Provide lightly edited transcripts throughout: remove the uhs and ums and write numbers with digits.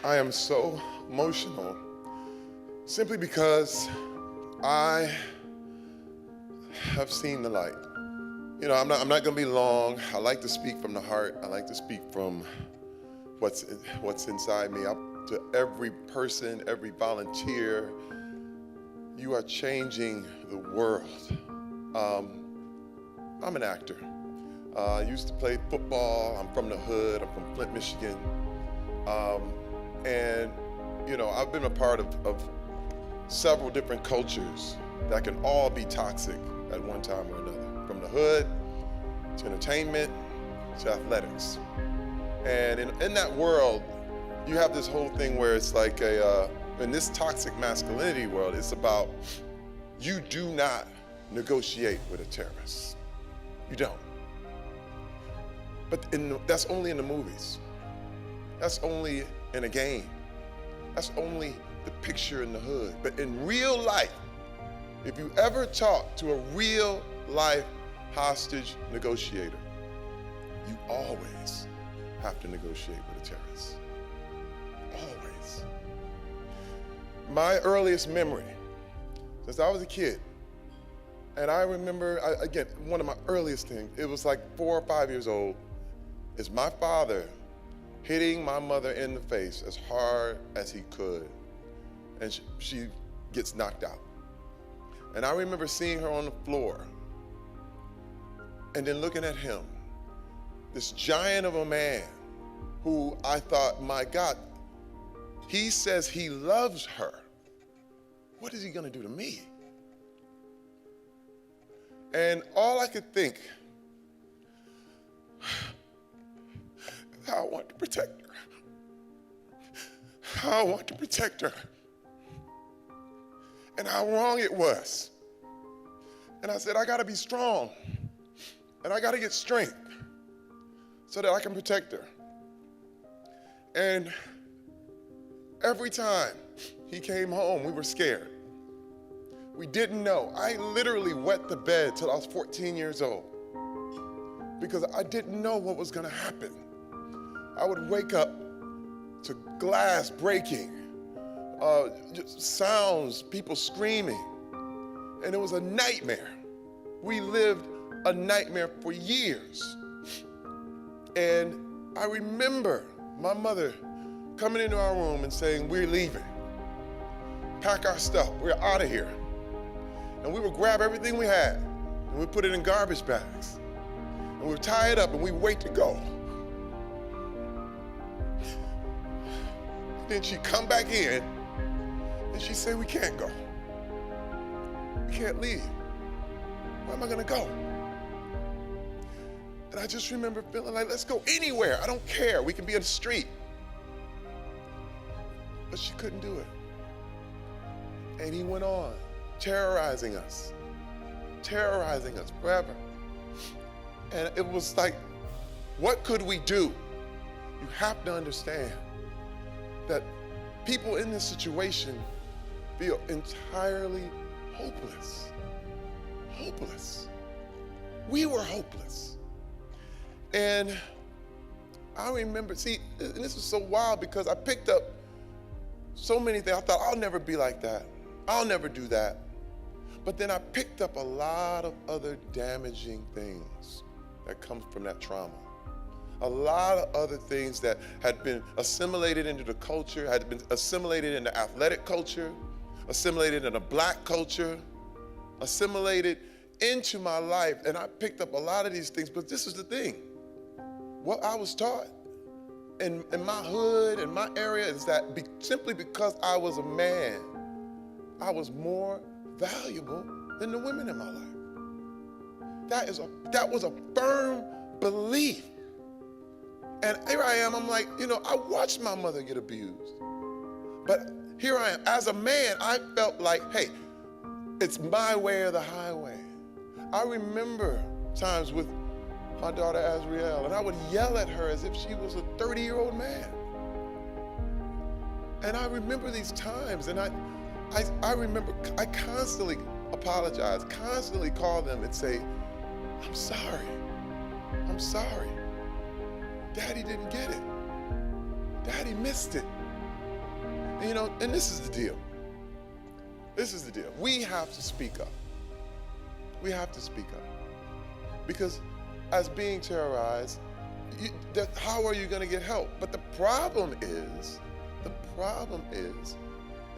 I am so emotional simply because I have seen the light. You know, I'm not gonna be long. I like to speak from the heart. I like to speak from what's inside me. To every person, every volunteer, you are changing the world. I'm an actor. I used to play football. I'm from the hood. I'm from Flint, Michigan. And, you know, I've been a part of several different cultures that can all be toxic at one time or another. From the hood to entertainment to athletics. And in that world, you have this whole thing where it's like in this toxic masculinity world, it's about you do not negotiate with a terrorist. You don't. But that's only in the movies. That's only in a game. That's only the picture in the hood. But in real life, if you ever talk to a real life hostage negotiator, you always have to negotiate with a terrorist. Always. My earliest memory, since I was a kid, and I remember, again, one of my earliest things, it was like 4 or 5 years old, is my father hitting my mother in the face as hard as he could, and she gets knocked out. And I remember seeing her on the floor, and then looking at him, this giant of a man who I thought, my God, he says he loves her. What is he gonna do to me? And all I could think, how I want to protect her. How I want to protect her. And how wrong it was. And I said, I gotta be strong. And I gotta get strength so that I can protect her. And every time he came home, we were scared. We didn't know. I literally wet the bed till I was 14 years old because I didn't know what was gonna happen. I would wake up to glass breaking, just sounds, people screaming, and it was a nightmare. We lived a nightmare for years. And I remember my mother coming into our room and saying, we're leaving. Pack our stuff, we're out of here. And we would grab everything we had and we'd put it in garbage bags. And we'd tie it up and we'd wait to go. Then she'd come back in and she'd say, we can't go. We can't leave. Where am I gonna go? And I just remember feeling like, let's go anywhere. I don't care. We can be in the street. But she couldn't do it. And he went on, terrorizing us forever. And it was like, what could we do? You have to understand that people in this situation feel entirely hopeless. Hopeless. We were hopeless. And I remember, see, and this was so wild because I picked up so many things. I thought, I'll never be like that. I'll never do that. But then I picked up a lot of other damaging things that come from that trauma. A lot of other things that had been assimilated into the culture, had been assimilated in the athletic culture, assimilated in the black culture, assimilated into my life. And I picked up a lot of these things, but this is the thing. What I was taught in my hood, in my area, is that simply because I was a man, I was more valuable than the women in my life. That was a firm belief. And here I am, I'm like, you know, I watched my mother get abused. But here I am, as a man, I felt like, hey, it's my way or the highway. I remember times with my daughter Azriel, and I would yell at her as if she was a 30-year-old man. And I remember these times, and I remember I constantly apologize, constantly call them and say, I'm sorry. Daddy didn't get it. Daddy missed it. And, and this is the deal. This is the deal. We have to speak up. We have to speak up. Because as being terrorized, how are you going to get help? But the problem is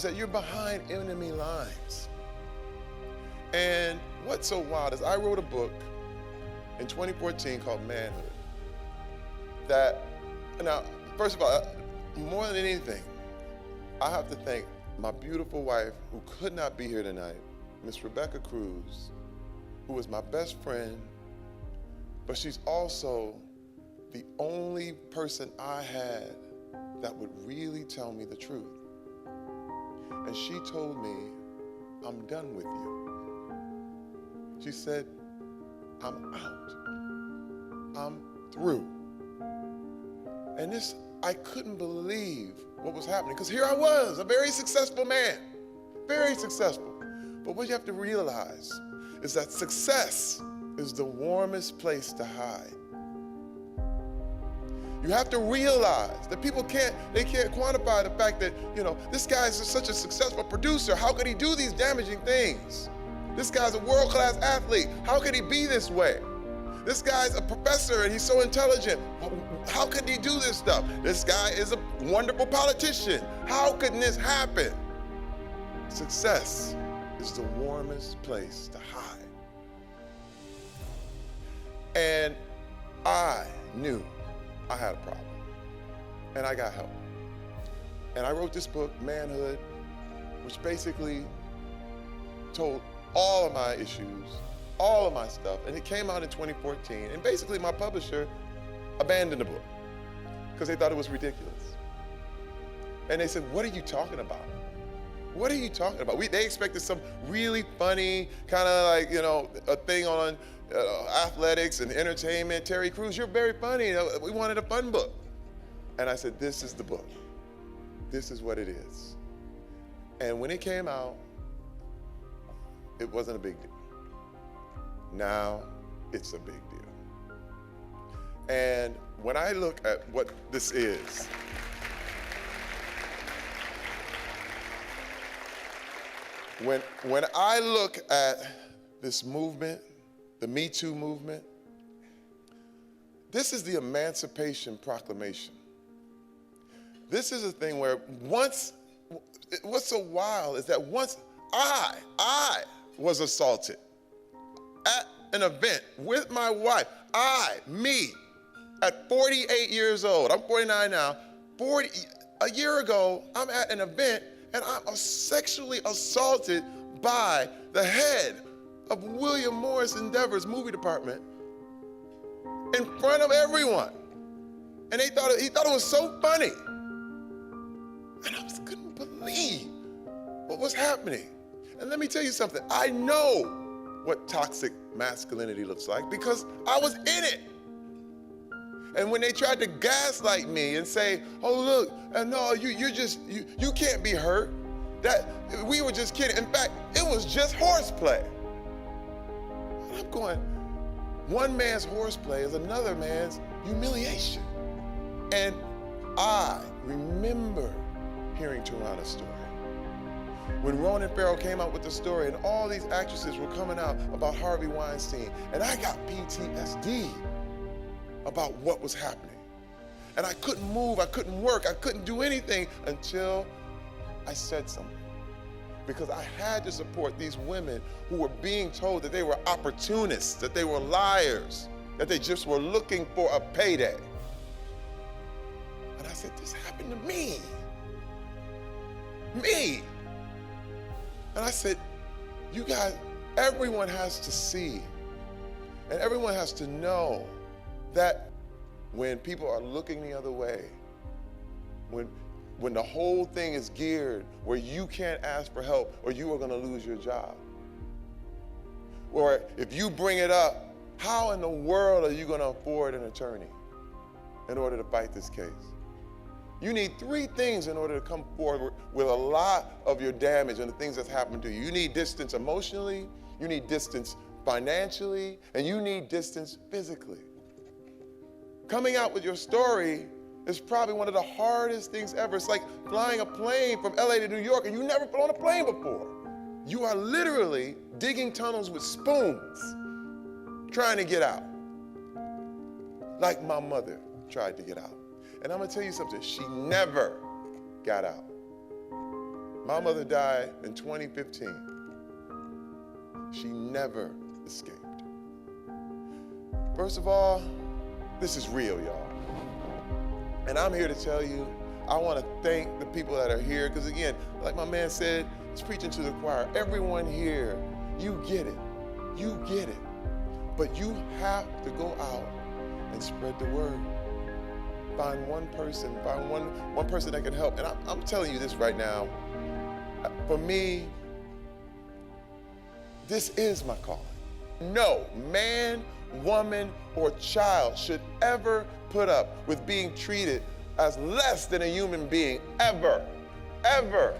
that you're behind enemy lines. And what's so wild is I wrote a book in 2014 called Manhood. Now, first of all, more than anything, I have to thank my beautiful wife, who could not be here tonight, Miss Rebecca Cruz, who was my best friend, but she's also the only person I had that would really tell me the truth. And she told me, I'm done with you. She said, I'm out. I'm through. And I couldn't believe what was happening, because here I was, a very successful man, very successful. But what you have to realize is that success is the warmest place to hide. You have to realize that people can't quantify the fact that, this guy is such a successful producer. How could he do these damaging things? This guy's a world-class athlete. How could he be this way? This guy's a professor and he's so intelligent. How could he do this stuff? This guy is a wonderful politician. How could this happen? Success is the warmest place to hide. And I knew I had a problem, and I got help. And I wrote this book, Manhood, which basically told all of my issues, all of my stuff, and it came out in 2014. And basically my publisher abandoned the book because they thought it was ridiculous. And they said, what are you talking about? What are you talking about? They expected some really funny kind of like, a thing on athletics and entertainment. Terry Crews, you're very funny. We wanted a fun book. And I said, this is the book. This is what it is. And when it came out, it wasn't a big deal. Now it's a big deal. And when I look at what this is, when I look at this movement, the Me Too movement, this is the Emancipation Proclamation. This is a thing where what's so wild is that once I was assaulted at an event with my wife, me, at 48 years old, I'm 49 now, a year ago, I'm at an event and I'm sexually assaulted by the head of William Morris Endeavor's movie department in front of everyone. And he thought it was so funny. And I just couldn't believe what was happening. And let me tell you something, I know what toxic masculinity looks like because I was in it. And when they tried to gaslight me and say, oh look, no, you can't be hurt, that we were just kidding. In fact, it was just horseplay. And I'm going, one man's horseplay is another man's humiliation. And I remember hearing Tarana's story. When Ronan Farrow came out with the story and all these actresses were coming out about Harvey Weinstein, and I got PTSD about what was happening. And I couldn't move, I couldn't work, I couldn't do anything until I said something. Because I had to support these women who were being told that they were opportunists, that they were liars, that they just were looking for a payday. And I said, this happened to me. Me. And I said, you guys, everyone has to see, and everyone has to know that when people are looking the other way, when the whole thing is geared where you can't ask for help or you are gonna lose your job, or if you bring it up, how in the world are you gonna afford an attorney in order to fight this case? You need three things in order to come forward with a lot of your damage and the things that's happened to you. You need distance emotionally, you need distance financially, and you need distance physically. Coming out with your story is probably one of the hardest things ever. It's like flying a plane from LA to New York and you never flown a plane before. You are literally digging tunnels with spoons, trying to get out. Like my mother tried to get out. And I'm gonna tell you something, she never got out. My mother died in 2015. She never escaped. First of all, this is real, y'all. And I'm here to tell you, I want to thank the people that are here, because again, like my man said, he's preaching to the choir. Everyone here, you get it. You get it. But you have to go out and spread the word. Find one person, find one person that can help. And I'm telling you this right now. For me, this is my calling. No man, woman, or child should ever put up with being treated as less than a human being, ever, ever.